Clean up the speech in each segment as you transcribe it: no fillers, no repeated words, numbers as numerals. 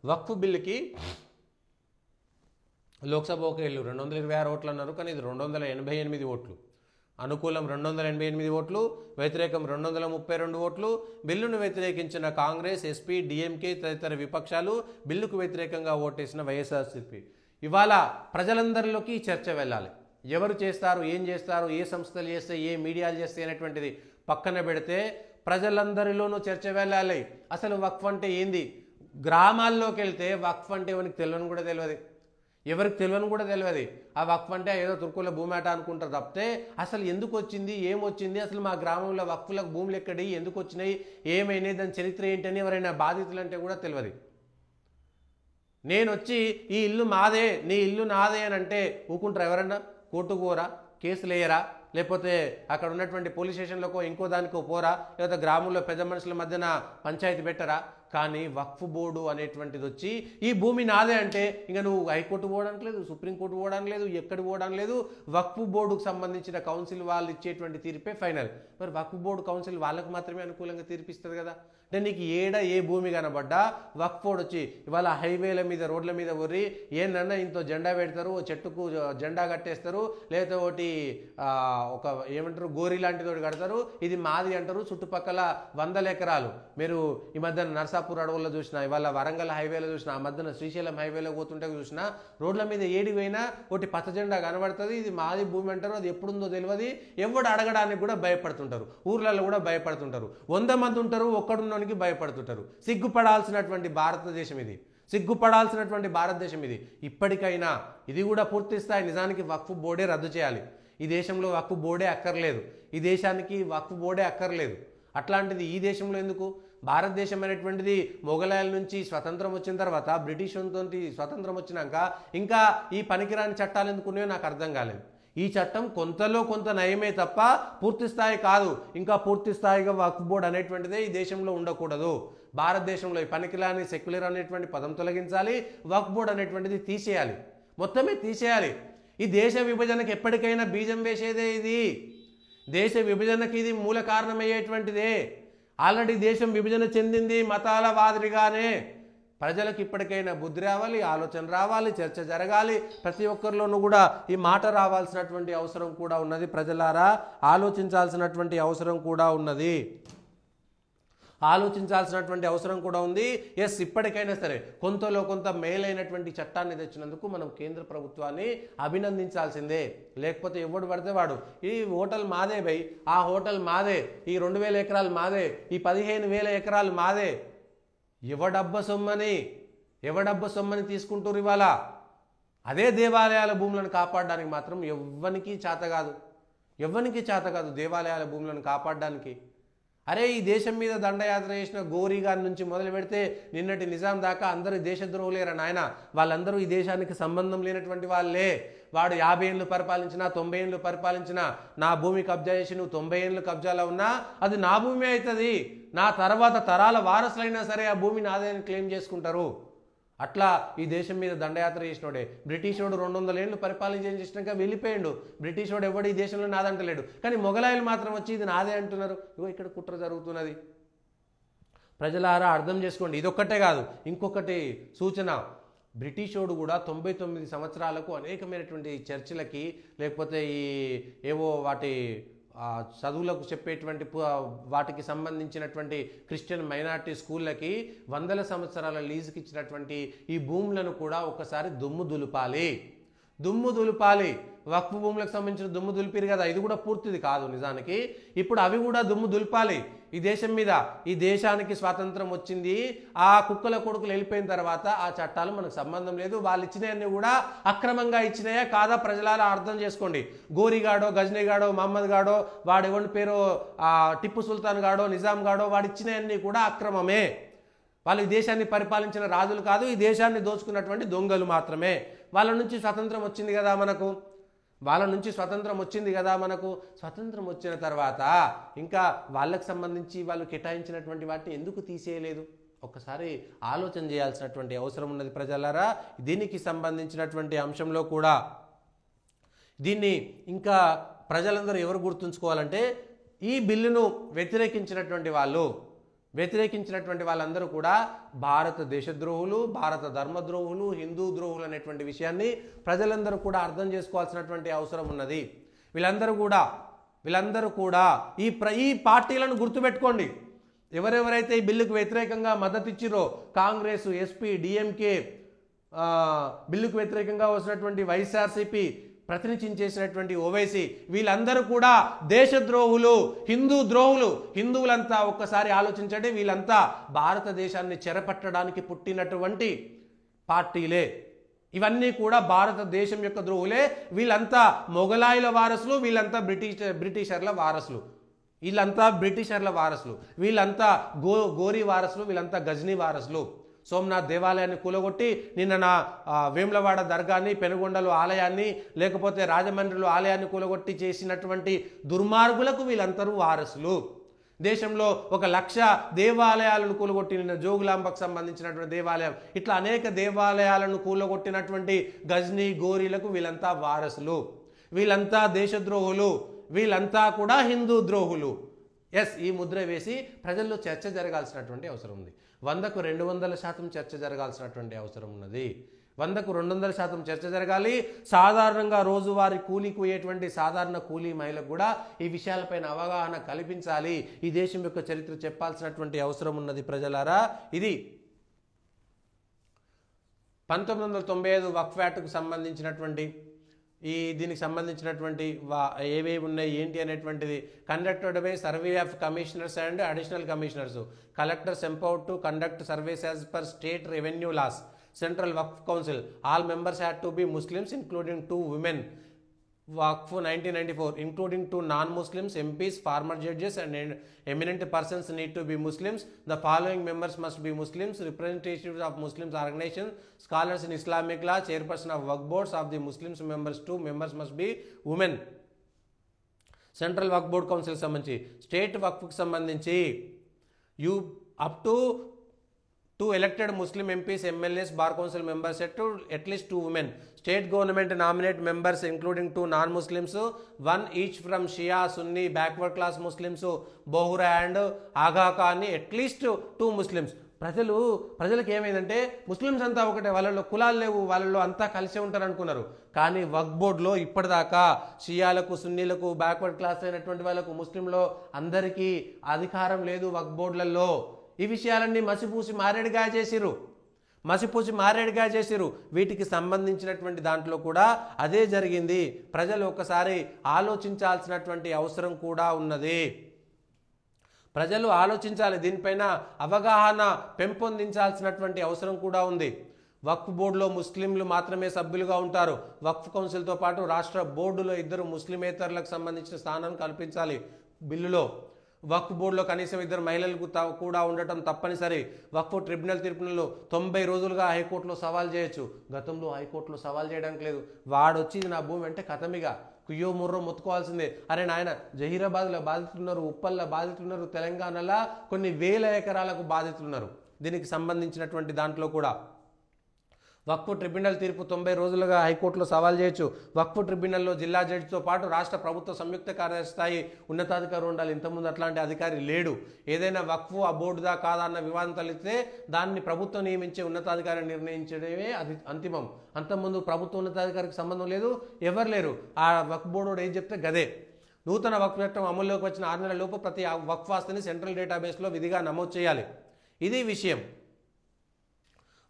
వక్ఫ్ బిల్లుకి లోక్సభ ఒక 226 ఓట్లు అన్నారు, కానీ ఇది 288 ఓట్లు. అనుకూలం 288 ఓట్లు, వ్యతిరేకం 232 ఓట్లు. బిల్లును వ్యతిరేకించిన కాంగ్రెస్, ఎస్పీ, డిఎంకే తదితర విపక్షాలు, బిల్లుకు వ్యతిరేకంగా ఓటేసిన వైఎస్ఆర్సీపీ. ఇవాళ ప్రజలందరిలోకి చర్చ వెళ్ళాలి. ఎవరు చేస్తారు, ఏం చేస్తారు, ఏ సంస్థలు చేస్తే, ఏ మీడియాలు చేస్తే అనేటువంటిది పక్కన పెడితే ప్రజలందరిలోనూ చర్చ వెళ్ళాలి. అసలు వక్ఫ్ అంటే ఏంది? గ్రామాల్లోకి వెళ్తే వక్ఫ్ అంటే ఎవరికి తెలియని కూడా తెలియదు, ఎవరికి తెలియని కూడా తెలియదు. ఆ వక్ఫ్ అంటే ఏదో తుర్కుల భూమేట అనుకుంటారు తప్పితే అసలు ఎందుకు వచ్చింది, ఏమొచ్చింది, అసలు మా గ్రామంలో వక్ఫ్లకు భూములు ఎక్కడి, ఎందుకు వచ్చినాయి, ఏమైనాయి, దాని చరిత్ర ఏంటని ఎవరైనా బాధితులు అంటే కూడా తెలియదు. నేను వచ్చి ఈ ఇల్లు మాదే, నీ ఇల్లు నాదే అని అంటే ఊకుంటారా? ఎవరన్నా కోర్టుకు పోరా, కేసులు వేయరా, లేకపోతే అక్కడ ఉన్నటువంటి పోలీస్ స్టేషన్లకో ఇంకో దానికో పోరా, లేకపోతే గ్రామంలో పెద్ద మనుషుల మధ్యన పంచాయతీ పెట్టరా? కానీ వక్ఫ్ బోర్డు అనేటువంటిది వచ్చి ఈ భూమి నాదే అంటే ఇంకా నువ్వు హైకోర్టు పోవడానికి లేదు, సుప్రీంకోర్టు పోవడానికి లేదు, ఎక్కడ పోవడానికి లేదు. వక్ఫ్ బోర్డుకు సంబంధించిన కౌన్సిల్ వాళ్ళు ఇచ్చేటువంటి తీర్పే ఫైనల్. మరి వక్ఫ్ బోర్డు కౌన్సిల్ వాళ్ళకు మాత్రమే అనుకూలంగా తీర్పిస్తుంది కదా. అంటే నీకు ఏ భూమి కనబడ్డా వక్ఫ్ బోర్డు వచ్చి ఇవాళ హైవేల మీద, రోడ్ల మీద వర్రి ఏందన్నా ఇంతో జెండా పెడతారు, చెట్టుకు జెండా కట్టేస్తారు, లేకపోతే ఒకటి ఒక ఏమంటారు గోరి లాంటిది ఒకటి కడతారు, ఇది మాది అంటారు. చుట్టుపక్కల 100 ఎకరాలు. మీరు ఈ మధ్యన నర్సాపూర్ అడవుల్లో చూసినా, ఇవాళ వరంగల్ హైవేలో చూసినా, ఆ మధ్యన శ్రీశైలం హైవేలో పోతుంటే చూసినా, రోడ్ల మీద ఏడి పోయినా ఒకటి పచ్చ జెండా కనబడుతుంది, ఇది మాది భూమి అంటారు. అది ఎప్పుడుందో తెలియదు, ఎవడు అడగడానికి కూడా భయపడుతుంటారు, ఊర్లలో కూడా భయపడుతుంటారు. 100 మంది ఉంటారు, ఒక్కడున్నోనికి భయపడుతుంటారు. సిగ్గుపడాల్సినటువంటి భారతదేశం ఇది, సిగ్గుపడాల్సినటువంటి భారతదేశం ఇది. ఇప్పటికైనా ఇది కూడా పూర్తి స్థాయి నిజానికి వక్ఫ్ బోర్డే రద్దు చేయాలి. ఈ దేశంలో వక్ఫ్ బోర్డే అక్కర్లేదు, ఈ దేశానికి వక్ఫ్ బోర్డే అక్కర్లేదు. అట్లాంటిది ఈ దేశంలో ఎందుకు? భారతదేశం అనేటువంటిది మొఘలాయల నుంచి స్వతంత్రం వచ్చిన తర్వాత, బ్రిటిష్ తోటి స్వతంత్రం వచ్చినాక ఇంకా ఈ పనికిరాని చట్టాలు ఎందుకున్నాయో నాకు అర్థం కాలేదు. ఈ చట్టం కొంతలో కొంత నయమే తప్ప పూర్తి స్థాయి కాదు. ఇంకా పూర్తి స్థాయిగా వక్ఫ్ బోర్డు అనేటువంటిదే ఈ దేశంలో ఉండకూడదు. భారతదేశంలో ఈ పనికిరాని సెక్యులర్ అనేటువంటి పదం తొలగించాలి, వక్ఫ్ బోర్డు అనేటువంటిది తీసేయాలి, మొత్తమే తీసేయాలి. ఈ దేశ విభజనకు ఎప్పటికైనా బీజం వేసేదే ఇది. దేశ విభజనకి ఇది మూల కారణమయ్యేటువంటిదే. ఆల్రెడీ దేశం విభజన చెందింది మతాల వాదిరిగానే. ప్రజలకు ఇప్పటికైనా బుద్ధి రావాలి, ఆలోచన రావాలి, చర్చ జరగాలి. ప్రతి ఒక్కరిలోనూ కూడా ఈ మాట రావాల్సినటువంటి అవసరం కూడా ఉన్నది. ప్రజలారా ఆలోచించాల్సినటువంటి అవసరం కూడా ఉన్నది, ఆలోచించాల్సినటువంటి అవసరం కూడా ఉంది. ఎస్, ఇప్పటికైనా సరే కొంతలో కొంత మేలైనటువంటి చట్టాన్ని తెచ్చినందుకు మనం కేంద్ర ప్రభుత్వాన్ని అభినందించాల్సిందే. లేకపోతే ఎవడు పడితే వాడు ఈ హోటల్ మాదే భయ్, ఆ హోటల్ మాదే, ఈ 2000 ఎకరాలు మాదే, ఈ 15,000 ఎకరాలు మాదే. ఎవడబ్బ సొమ్మని తీసుకుంటారు ఇవాళ. అదే దేవాలయాల భూములను కాపాడడానికి మాత్రం ఎవ్వనికి చేత కాదు దేవాలయాల భూములను కాపాడడానికి. అరే ఈ దేశం మీద దండయాత్ర చేసిన గోరీ గారి నుంచి మొదలు పెడితే నిన్నటి నిజాం దాకా అందరూ దేశద్రోహులేరా నాయన. వాళ్ళందరూ ఈ దేశానికి సంబంధం లేనటువంటి వాళ్ళే. వాడు 50 ఏళ్ళు పరిపాలించినా, 90 ఏళ్ళు పరిపాలించినా, నా భూమి కబ్జా చేసి నువ్వు 90 ఏళ్ళు కబ్జాలో ఉన్నా అది నా భూమి అవుతుంది. నా తర్వాత తరాల వారసులైనా సరే ఆ భూమి నాదే అని క్లెయిమ్ చేసుకుంటారు. అట్లా ఈ దేశం మీద దండయాత్ర చేసినోడే. బ్రిటిష్ వాడు 200 ఏళ్ళు పరిపాలించేసినాక వెళ్ళిపోయాడు. బ్రిటిష్ వాడు ఎవడు ఈ దేశంలో నాదంటలేడు, కానీ మొఘలాయలు మాత్రం వచ్చి ఇది నాదే అంటున్నారు. ఇగో ఇక్కడ కుట్ర జరుగుతున్నది. ప్రజలారా అర్థం చేసుకోండి. ఇదొక్కటే కాదు, ఇంకొకటి సూచన. బ్రిటిష్ వాడు కూడా 99 సంవత్సరాలకు అనేకమైనటువంటి చర్చిలకి, లేకపోతే ఈ ఏవో వాటి చదువులకు చెప్పేటువంటి వాటికి సంబంధించినటువంటి క్రిస్టియన్ మైనారిటీ స్కూళ్ళకి 100 సంవత్సరాల లీజుకి ఇచ్చినటువంటి ఈ భూములను కూడా ఒకసారి దుమ్ము దులిపాలి. వక్ఫ్ భూములకు సంబంధించిన దుమ్ము దులిపిరు కదా, ఇది కూడా పూర్తిది కాదు నిజానికి. ఇప్పుడు అవి కూడా దుమ్ము దులిపాలి. ఈ దేశం మీద, ఈ దేశానికి స్వాతంత్రం వచ్చింది, ఆ కుక్కల కొడుకులు వెళ్ళిపోయిన తర్వాత ఆ చట్టాలు మనకు సంబంధం లేదు. వాళ్ళు ఇచ్చినవన్నీ కూడా అక్రమంగా ఇచ్చినాయా కాదా ప్రజలారా అర్థం చేసుకోండి. గోరిగాడో, గజనీగాడో, మహమ్మద్ గాడో, వాడు ఎవరి పేరో టిప్పు సుల్తాన్ గాడో, నిజాం గాడో, వాడు ఇచ్చినవన్నీ కూడా అక్రమమే. వాళ్ళు ఈ దేశాన్ని పరిపాలించిన రాజులు కాదు, ఈ దేశాన్ని దోచుకున్నటువంటి దొంగలు మాత్రమే. వాళ్ళ నుంచి స్వతంత్రం వచ్చింది కదా మనకు. స్వతంత్రం వచ్చిన తర్వాత ఇంకా వాళ్ళకు సంబంధించి వాళ్ళు కేటాయించినటువంటి వాటిని ఎందుకు తీసేయలేదు? ఒక్కసారి ఆలోచన చేయాల్సినటువంటి అవసరం ఉన్నది ప్రజలారా. దీనికి సంబంధించినటువంటి అంశంలో కూడా దీన్ని ఇంకా ప్రజలందరూ ఎవరు గుర్తుంచుకోవాలంటే, ఈ బిల్లును వ్యతిరేకించినటువంటి వాళ్ళు, వ్యతిరేకించినటువంటి వాళ్ళందరూ కూడా భారతదేశ ద్రోహులు, భారత ధర్మద్రోహులు, హిందూ ద్రోహులు అనేటువంటి విషయాన్ని ప్రజలందరూ కూడా అర్థం చేసుకోవాల్సినటువంటి అవసరం ఉన్నది. వీళ్ళందరూ కూడా ఈ పార్టీలను గుర్తుపెట్టుకోండి. ఎవరెవరైతే ఈ బిల్లుకు వ్యతిరేకంగా మద్దతు ఇచ్చిరో, కాంగ్రెస్, ఎస్పీ, డిఎంకే, బిల్లుకు వ్యతిరేకంగా వచ్చినటువంటి వైఎస్ఆర్సీపీ, ప్రతినిత్యం చేసినటువంటి ఓవైసీ, వీళ్ళందరూ కూడా దేశద్రోహులు, హిందూ ద్రోహులు. హిందువులంతా ఒక్కసారి ఆలోచించండి, వీళ్ళంతా భారతదేశాన్ని చెరపట్టడానికి పుట్టినటువంటి పార్టీలే. ఇవన్నీ కూడా భారతదేశం యొక్క ద్రోహులే. వీళ్ళంతా మొఘలాయుల వారసులు, వీళ్ళంతా బ్రిటిషర్ల వారసులు, వీళ్ళంతా గోరీ వారసులు, వీళ్ళంతా గజనీ వారసులు. సోమనాథ్ దేవాలయాన్ని కూలగొట్టి నిన్న వేములవాడ దర్గాని, పెనుగొండలో ఆలయాన్ని, లేకపోతే రాజమండ్రిలో ఆలయాన్ని కూలగొట్టి చేసినటువంటి దుర్మార్గులకు వీళ్ళందరూ వారసులు. దేశంలో 1,00,000 దేవాలయాలను కూలగొట్టి నిన్న జోగులాంబకు సంబంధించినటువంటి దేవాలయం, ఇట్లా అనేక దేవాలయాలను కూలగొట్టినటువంటి గజ్నీ, గోరీలకు వీళ్ళంతా వారసులు. వీళ్ళంతా దేశద్రోహులు, వీళ్ళంతా కూడా హిందూ ద్రోహులు. ఈ ముద్ర వేసి ప్రజల్లో చర్చ జరగాల్సినటువంటి అవసరం ఉంది. 100కు 200% చర్చ జరగాల్సినటువంటి అవసరం ఉన్నది. 100కు 200% చర్చ జరగాలి. సాధారణంగా రోజువారీ కూలీకి పోయేటువంటి సాధారణ కూలీ మహిళకు కూడా ఈ విషయాలపైన అవగాహన కల్పించాలి. ఈ దేశం యొక్క చరిత్ర చెప్పాల్సినటువంటి అవసరం ఉన్నది ప్రజలారా. ఇది 1995 వక్ఫ్ యాక్ట్కు సంబంధించినటువంటి దీనికి సంబంధించినటువంటి ఏవేవి ఉన్నాయి ఏంటి అనేటువంటిది conducted by survey of commissioners and additional commissioners. Collectors empowered to conduct surveys as per state revenue laws. Central Waqf council. All members had to be Muslims including 2 women. Waqf 1994, including 2 non-Muslims, MPs, former judges and eminent persons need to be Muslims. The following members must be Muslims: representatives of Muslims organizations, scholars in Islamic law, chairperson of Waqf boards of the Muslims members. 2 members must be women. Central Waqf Board Council సంబంధించి, state వక్ఫ్కి సంబంధించి up to 2 elected Muslim MPs, MLAs, Bar Council members at least 2 women. State government nominate members including 2 non-Muslims, 1 each from Shia, Sunni, backward class Muslims, Bohra and Aga Khani, at least 2 Muslims. ప్రజలకు ఏమైందంటే Muslims అంతా ఒకటే, వాళ్ళలో కులాలు లేవు, వాళ్ళలో అంతా కలిసే ఉంటారు అనుకున్నారు. కానీ వక్ఫ్ బోర్డులో ఇప్పటిదాకా షియాలకు, సున్నీలకు, బ్యాక్వర్డ్ క్లాస్ అయినటువంటి వాళ్ళకు, ముస్లింలో అందరికీ అధికారం లేదు వక్ఫ్ బోర్డులలో. ఈ విషయాలన్నీ మసిపూసి మారేడుగా చేసిరు. వీటికి సంబంధించినటువంటి దాంట్లో కూడా అదే జరిగింది. ప్రజలు ఒకసారి ఆలోచించాల్సినటువంటి అవసరం కూడా ఉన్నది. ప్రజలు ఆలోచించాలి, దీనిపైన అవగాహన పెంపొందించాల్సినటువంటి అవసరం కూడా ఉంది. వక్ఫ్ బోర్డులో ముస్లింలు మాత్రమే సభ్యులుగా ఉంటారు. వక్ఫ్ కౌన్సిల్తో పాటు రాష్ట్ర బోర్డులో 2 ముస్లిమేతరులకు సంబంధించిన స్థానం కల్పించాలి బిల్లులో. వక్ఫ్ బోర్డులో కనీసం 2 మహిళలకు కూడా ఉండటం తప్పనిసరి. వక్ఫ్ ట్రిబ్యునల్ తీర్పులలో 90 రోజులుగా హైకోర్టులో సవాల్ చేయొచ్చు. గతంలో హైకోర్టులో సవాల్ చేయడానికి లేదు. వాడొచ్చి నా భూమి అంటే కథమిగా కుయ్యో ముర్రో మొత్తుకోవాల్సిందే. అరే నాయన, జహీరాబాద్లో బాధితులున్నారు, ఉప్పల్లో బాధితులున్నారు, తెలంగాణలో కొన్ని వేల ఎకరాలకు బాధితులున్నారు. దీనికి సంబంధించినటువంటి దాంట్లో కూడా వక్ఫ్ ట్రిబ్యునల్ తీర్పు 90 రోజులుగా హైకోర్టులో సవాల్ చేయొచ్చు. వక్ఫ్ ట్రిబ్యునల్లో జిల్లా జడ్జితో పాటు రాష్ట్ర ప్రభుత్వ సంయుక్త కార్యస్థాయి ఉన్నతాధికారి ఉండాలి. ఇంతకుముందు అట్లాంటి అధికారి లేడు. ఏదైనా వక్ఫ్ ఆ బోర్డుదా కాదా అన్న వివాదం తలెత్తితే దాన్ని ప్రభుత్వం నియమించే ఉన్నతాధికారిని నిర్ణయించడమే అది అంతిమం. అంతకుముందు ప్రభుత్వ ఉన్నతాధికారికి సంబంధం లేదు, ఎవరు లేరు. ఆ వక్ఫ్ బోర్డు ఏం చెప్తే గదే. నూతన వక్ఫ్ చట్టం అమల్లోకి వచ్చిన 6 నెలల లోపు ప్రతి వక్ఫ్ ఆస్తిని సెంట్రల్ డేటాబేస్లో విధిగా నమోదు చేయాలి. ఇది విషయం.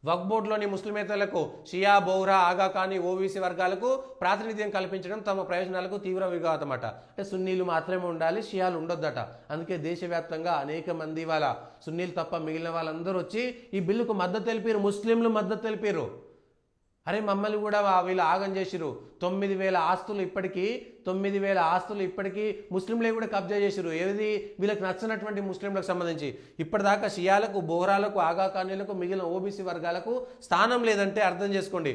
వక్ఫ్ బోర్డులోని ముస్లిమేతరులకు, షియా, బోహ్రా, ఆగా ఖానీ, ఓబీసీ వర్గాలకు ప్రాతినిధ్యం కల్పించడం తమ ప్రయోజనాలకు తీవ్ర విఘాతమట. అంటే సున్నీలు మాత్రమే ఉండాలి, షియాలు ఉండొద్దట. అందుకే దేశవ్యాప్తంగా అనేక మంది వాళ్ళ సున్నీలు తప్ప మిగిలిన వాళ్ళందరూ వచ్చి ఈ బిల్లుకు మద్దతు తెలిపారు. ముస్లింలు మద్దతు తెలిపారు. అరే మమ్మల్ని కూడా వీళ్ళు ఆగం చేసిరు. 9,000 ఆస్తులు ఇప్పటికీ ముస్లింలే కూడా కబ్జా చేసిరు. ఏది వీళ్ళకి నచ్చినటువంటి ముస్లింలకు సంబంధించి. ఇప్పటిదాకా షియాలకు, బోహ్రాలకు, ఆగా ఖానీలకు, మిగిలిన ఓబీసీ వర్గాలకు స్థానం లేదంటే అర్థం చేసుకోండి.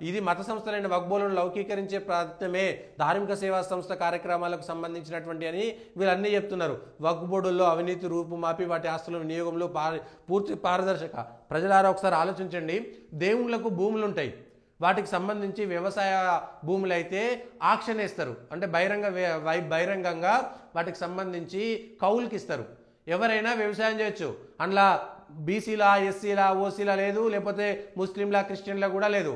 ఇది మత సంస్థలైన వక్ఫ్ బోర్డులను లౌకీకరించే ప్రయత్నమే, ధార్మిక సేవా సంస్థ కార్యక్రమాలకు సంబంధించినటువంటి అని వీళ్ళన్నీ చెప్తున్నారు. వక్ఫ్ బోర్డుల్లో అవినీతి రూపుమాపి వాటి ఆస్తుల వినియోగంలో పూర్తి పారదర్శక. ప్రజలారా ఒకసారి ఆలోచించండి. దేవుళ్లకు భూములు ఉంటాయి, వాటికి సంబంధించి వ్యవసాయ భూములు అయితే ఆక్షన్ వేస్తారు, అంటే బహిరంగంగా వాటికి సంబంధించి కౌలుకి ఇస్తారు. ఎవరైనా వ్యవసాయం చేయొచ్చు. అందులో బీసీలా, ఎస్సీలా, ఓసీలా లేదు, లేకపోతే ముస్లింలా, క్రిస్టియన్లా కూడా లేదు.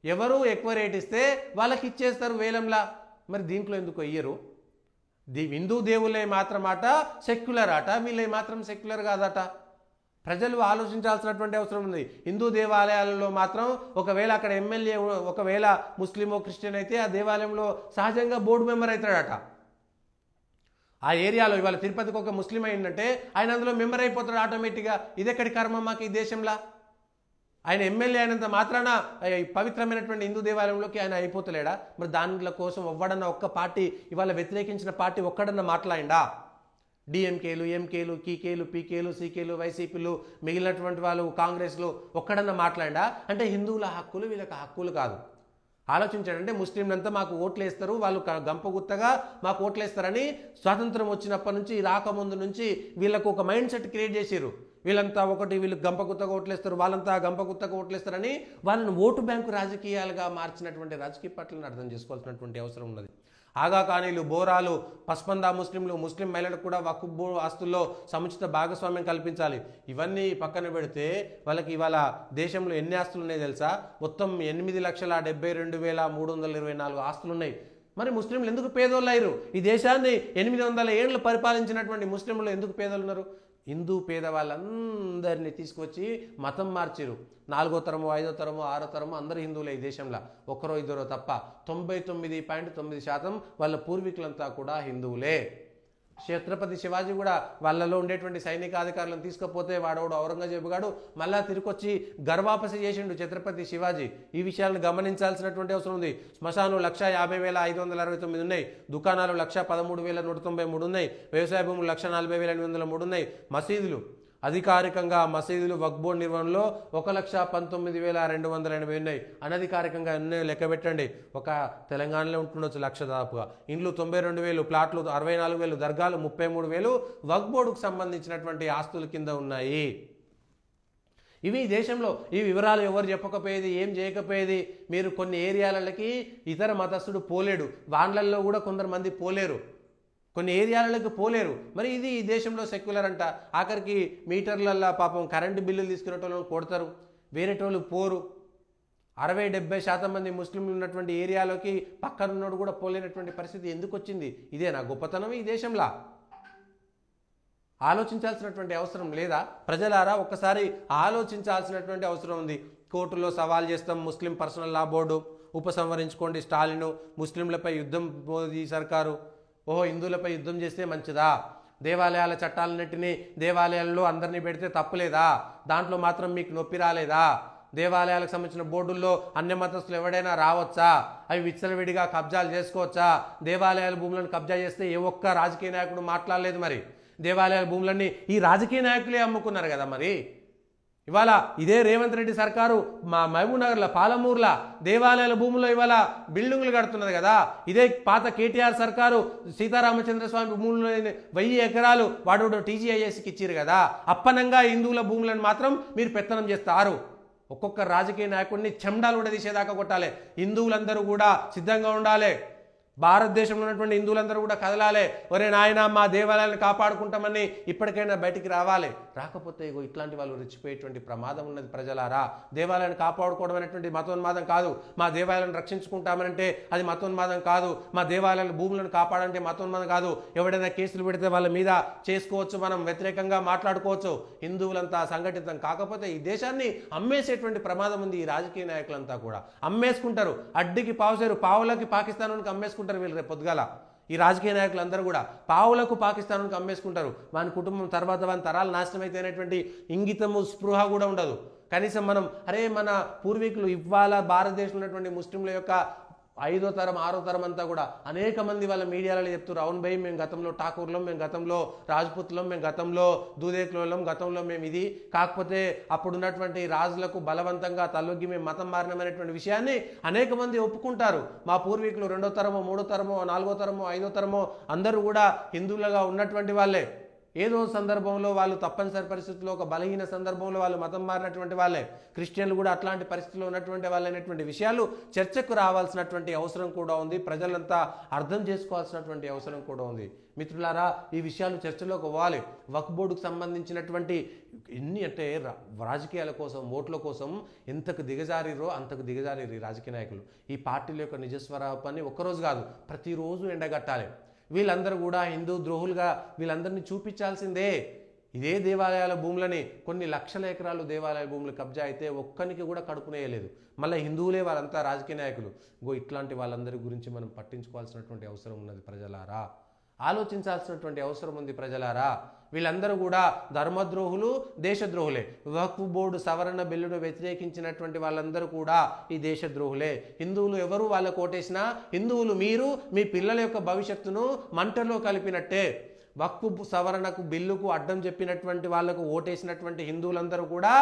ఎవరు ఎక్కువ రేట్ ఇస్తే వాళ్ళకి ఇచ్చేస్తారు వేలంలా. మరి దీంట్లో ఎందుకు ఇయ్యరు? హిందూ దేవుళ్ళే మాత్రం అట సెక్యులర్ అట, వీళ్ళే మాత్రం సెక్యులర్ కాదట. ప్రజలు ఆలోచించాల్సినటువంటి అవసరం ఉంది. హిందూ దేవాలయాలలో మాత్రం ఒకవేళ అక్కడ ఎమ్మెల్యే ఒకవేళ ముస్లిమో క్రిస్టియన్ అయితే ఆ దేవాలయంలో సహజంగా బోర్డు మెంబర్ అవుతాడట. ఆ ఏరియాలో ఇవాళ తిరుపతికి ఒక ముస్లిం అయిందంటే ఆయన అందులో మెంబర్ అయిపోతాడు ఆటోమేటిక్గా. ఇదెక్కడి కర్మ మాకు ఈ దేశంలో? ఆయన ఎమ్మెల్యే అయినంత మాత్రాన పవిత్రమైనటువంటి హిందూ దేవాలయంలోకి ఆయన అయిపోతలేడా? మరి దానిల కోసం ఒవ్వడన్నా ఒక్క పార్టీ ఇవాళ వ్యతిరేకించిన పార్టీ ఒక్కడన్నా మాట్లాడిండా? డిఎంకేలు, ఎంకేలు, కీకేలు, పీకేలు, సీకేలు, వైసీపీలు, మిగిలినటువంటి వాళ్ళు కాంగ్రెస్లు ఒక్కడన్నా మాట్లాడా? అంటే హిందువుల హక్కులు వీళ్ళకి హక్కులు కాదు. ఆలోచించాడంటే ముస్లింలంతా మాకు ఓట్లు వేస్తారు, వాళ్ళు గంపగుత్తగా మాకు ఓట్లు వేస్తారని స్వాతంత్రం వచ్చినప్పటి నుంచి రాకముందు నుంచి వీళ్ళకు ఒక మైండ్ సెట్ క్రియేట్ చేసారు. వీళ్ళంతా ఒకటి, వీళ్ళు గంపగుత్తగా ఓట్లేస్తారు, వాళ్ళంతా గంపగుత్తగా ఓట్లేస్తారని వాళ్ళని ఓటు బ్యాంకు రాజకీయాలుగా మార్చినటువంటి రాజకీయ పార్టీలను అర్థం చేసుకోవాల్సినటువంటి అవసరం ఉన్నది. ఆగాఖానీలు, బోరాలు, పస్మందా ముస్లింలు, ముస్లిం మహిళలకు కూడా వక్ఫ్ ఆస్తుల్లో సముచిత భాగస్వామ్యం కల్పించాలి. ఇవన్నీ పక్కన పెడితే వాళ్ళకి ఇవాళ దేశంలో ఎన్ని ఆస్తులు ఉన్నాయి తెలుసా? మొత్తం 8,72,324 ఆస్తులు ఉన్నాయి. మరి ముస్లింలు ఎందుకు పేదోళ్ళు అయ్యారు? ఈ దేశాన్ని 800 ఏళ్ళు పరిపాలించినటువంటి ముస్లింలు ఎందుకు పేదోళ్ళు ఉన్నారు? హిందూ పేదవాళ్ళందరినీ తీసుకొచ్చి మతం మార్చిరు. 4వ తరము, 5వ తరము, 6వ తరము అందరూ హిందువులే ఈ దేశంలో, ఒక్కరో ఇద్దరో తప్ప. 99.9% వాళ్ళ పూర్వీకులంతా కూడా హిందువులే. ఛత్రపతి శివాజీ కూడా వాళ్ళలో ఉండేటువంటి సైనికాధికారులను తీసుకపోతే వాడోడు ఔరంగజేబు గాడు మళ్ళా తిరిగొచ్చి గర్వాపసి చేసిండు ఛత్రపతి శివాజీ. ఈ విషయాలను గమనించాల్సినటువంటి అవసరం ఉంది. శ్మశానం 1,50,569 ఉన్నాయి, దుకాణాలు 1,13,193 ఉన్నాయి, వ్యవసాయ భూములు 1,40,803 ఉన్నాయి, మసీదులు అధికారికంగా మసీదులు వక్ఫ్ బోర్డు నిర్వహణలో 1,19,280 ఉన్నాయి. అనధికారికంగా ఎన్నో లెక్క పెట్టండి. ఒక తెలంగాణలో ఉంటుండొచ్చు 1,00,000 దాదాపుగా. ఇండ్లు 92,000, ప్లాట్లు 64,000, దర్గాలు 33,000 వక్ఫ్ బోర్డుకు సంబంధించినటువంటి ఆస్తుల కింద ఉన్నాయి. ఇవి దేశంలో ఈ వివరాలు ఎవరు చెప్పకపోయేది, ఏం చేయకపోయేది. మీరు కొన్ని ఏరియాలకి ఇతర మతస్థుడు పోలేడు, వాండ్లల్లో కూడా కొందరు మంది పోలేరు, కొన్ని ఏరియాలకు పోలేరు. మరి ఇది ఈ దేశంలో సెక్యులర్ అంట. ఆఖరికి మీటర్లల్లో పాపం కరెంటు బిల్లులు తీసుకునేటోళ్ళని కొడతారు, వేరేటోళ్ళు పోరు. 60-70% మంది ముస్లింలు ఉన్నటువంటి ఏరియాలోకి పక్కనున్నోడు కూడా పోలేనటువంటి పరిస్థితి ఎందుకు వచ్చింది? ఇదే నా గొప్పతనం ఈ దేశంలో. ఆలోచించాల్సినటువంటి అవసరం లేదా? ప్రజలారా ఒక్కసారి ఆలోచించాల్సినటువంటి అవసరం ఉంది. కోర్టులో సవాల్ చేస్తాం, ముస్లిం పర్సనల్ లా బోర్డు ఉపసంహరించుకోండి స్టాలిన్, ముస్లింలపై యుద్ధం మోదీ సర్కారు, ఓహో హిందువులపై యుద్ధం చేస్తే మంచిదా, దేవాలయాల చట్టాలన్నింటినీ దేవాలయాల్లో అందరినీ పెడితే తప్పులేదా, దాంట్లో మాత్రం మీకు నొప్పి రాలేదా, దేవాలయాలకు సంబంధించిన బోర్డుల్లో అన్య మతస్థులు ఎవడైనా రావచ్చా, అవి విచ్చలవిడిగా కబ్జాలు చేసుకోవచ్చా, దేవాలయాల భూములను కబ్జా చేస్తే ఏ ఒక్క రాజకీయ నాయకుడు మాట్లాడలేదు. మరి దేవాలయాల భూములన్నీ ఈ రాజకీయ నాయకులే అమ్ముకున్నారు కదా. మరి ఇవాళ ఇదే రేవంత్ రెడ్డి సర్కారు మా మహబూబ్నగర్లో, పాలమూరులో దేవాలయాల భూముల్లో ఇవాళ బిల్డింగులు కడుతున్నది కదా. ఇదే పాత కేటీఆర్ సర్కారు సీతారామచంద్ర స్వామి భూముల్లో 1000 ఎకరాలు వాడు టీజీఐఎస్కి ఇచ్చారు కదా. అప్పనంగా హిందువుల భూములను మాత్రం మీరు పెత్తనం చేస్తారు. ఒక్కొక్క రాజకీయ నాయకుడిని చెండాలు కూడా తీసేదాకా కొట్టాలి. హిందువులందరూ కూడా సిద్ధంగా ఉండాలి. భారతదేశంలో ఉన్నటువంటి హిందువులందరూ కూడా కదలాలి. ఒరే నాయన మా దేవాలయాలను కాపాడుకుంటామని ఇప్పటికైనా బయటికి రావాలి. రాకపోతే ఇగో ఇట్లాంటి వాళ్ళు రెచ్చిపోయేటువంటి ప్రమాదం ఉన్నది. ప్రజలారా, దేవాలయాన్ని కాపాడుకోవడం అనేటువంటి మతోన్మాదం కాదు. మా దేవాలయాలను రక్షించుకుంటామనంటే అది మతోన్మాదం కాదు. మా దేవాలయాల భూములను కాపాడంటే మతోన్మాదం కాదు. ఎవడైనా కేసులు పెడితే వాళ్ళ మీద చేసుకోవచ్చు, మనం వ్యతిరేకంగా మాట్లాడుకోవచ్చు. హిందువులంతా సంఘటితం కాకపోతే ఈ దేశాన్ని అమ్మేసేటువంటి ప్రమాదం ఉంది. ఈ రాజకీయ నాయకులంతా కూడా అమ్మేసుకుంటారు. అడ్డికి పావుసేరు, పావులకి పాకిస్తాన్కి అమ్మేసుకుంటారు. వీళ్ళు రేపు పొద్దుగాల ఈ రాజకీయ నాయకులందరూ కూడా పావులకు పాకిస్తాన్కి అమ్మేసుకుంటారు. వాని కుటుంబం తర్వాత వాని తరాలు నాశనం అయితే అనేటువంటి ఇంగితము, స్పృహ కూడా ఉండదు. కనీసం మనం మన పూర్వీకులు ఇవాళ భారతదేశంలో ఉన్నటువంటి ముస్లింల యొక్క 5వ తరం 6వ తరం అంతా కూడా అనేక మంది వాళ్ళ మీడియాలలో చెప్తారు, అవును భయ్ మేము గతంలో ఠాకూర్లం, మేము గతంలో రాజ్పుత్లం, మేము గతంలో దూదేకులం, గతంలో మేము ఇది, కాకపోతే అప్పుడు ఉన్నటువంటి రాజులకు బలవంతంగా తలొగ్గి మేము మతం మారినమైనటువంటి విషయాన్ని అనేక మంది ఒప్పుకుంటారు. మా పూర్వీకులు 2వ తరమో 3వ తరమో 4వ తరమో 5వ తరమో అందరూ కూడా హిందువులుగా ఉన్నటువంటి వాళ్ళే. ఏదో సందర్భంలో వాళ్ళు తప్పనిసరి పరిస్థితుల్లో ఒక బలహీన సందర్భంలో వాళ్ళు మతం మారినటువంటి వాళ్ళే. క్రిస్టియన్లు కూడా అట్లాంటి పరిస్థితుల్లో ఉన్నటువంటి వాళ్ళైనటువంటి విషయాలు చర్చకు రావాల్సినటువంటి అవసరం కూడా ఉంది. ప్రజలంతా అర్థం చేసుకోవాల్సినటువంటి అవసరం కూడా ఉంది. మిత్రులారా, ఈ విషయాలు చర్చలోకి పోవాలి. వక్ఫ్ బోర్డుకు సంబంధించినటువంటి ఎన్ని అంటే రాజకీయాల కోసం, ఓట్ల కోసం ఎంతకు దిగజారిరో అంతకు దిగజారిరు ఈ రాజకీయ నాయకులు. ఈ పార్టీల యొక్క నిజస్వరూపాన్ని ఒక్కరోజు కాదు, ప్రతిరోజు ఎండగట్టాలి. వీళ్ళందరూ కూడా హిందూ ద్రోహులుగా వీళ్ళందరినీ చూపించాల్సిందే. ఇదే దేవాలయాల భూములని కొన్ని లక్షల ఎకరాలు దేవాలయ భూములు కబ్జా అయితే ఒక్కనికి కూడా కడుపునేయలేదు. మళ్ళీ హిందువులే వాళ్ళంతా రాజకీయ నాయకులు. ఇట్లాంటి వాళ్ళందరి గురించి మనం పట్టించుకోవాల్సినటువంటి అవసరం ఉన్నది ప్రజలారా. ఆలోచించాల్సినటువంటి అవసరం ఉంది ప్రజలారా. వీళ్ళందరూ కూడా ధర్మద్రోహులు, దేశద్రోహులే. వక్ఫ్ బోర్డు సవరణ బిల్లును వ్యతిరేకించినటువంటి వాళ్ళందరూ కూడా ఈ దేశద్రోహులే. హిందువులు ఎవరు వాళ్ళకు ఓటేసినా హిందువులు మీరు మీ పిల్లల యొక్క భవిష్యత్తును మంటలో కలిపినట్టే. వక్ఫ్ సవరణకు బిల్లుకు అడ్డం చెప్పినటువంటి వాళ్లకు ఓటేసినటువంటి హిందువులందరూ కూడా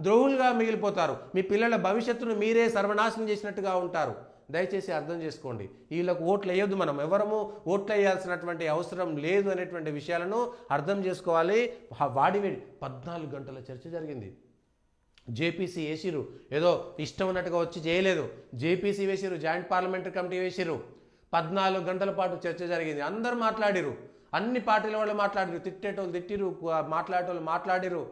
ద్రోహులుగా మిగిలిపోతారు. మీ పిల్లల భవిష్యత్తును మీరే సర్వనాశనం చేసినట్టుగా ఉంటారు. దయచేసి అర్థం చేసుకోండి. వీళ్ళకు ఓట్లు వేయొద్దు. మనం ఎవరము ఓట్లు వేయాల్సినటువంటి అవసరం లేదు అనేటువంటి విషయాలను అర్థం చేసుకోవాలి. వాడివేడి 14 గంటల చర్చ జరిగింది. జేపీసీ వేసిరు, ఏదో ఇష్టం ఉన్నట్టుగా వచ్చి చేయలేదు. జేపీసీ వేసిరు, జాయింట్ పార్లమెంటరీ కమిటీ వేసిరు. 14 గంటల పాటు చర్చ జరిగింది. అందరూ మాట్లాడిరు, అన్ని పార్టీల వాళ్ళు మాట్లాడిరు. తిట్టేటోళ్ళు తిట్టిరు, మాట్లాడేటోళ్ళు మాట్లాడిరు.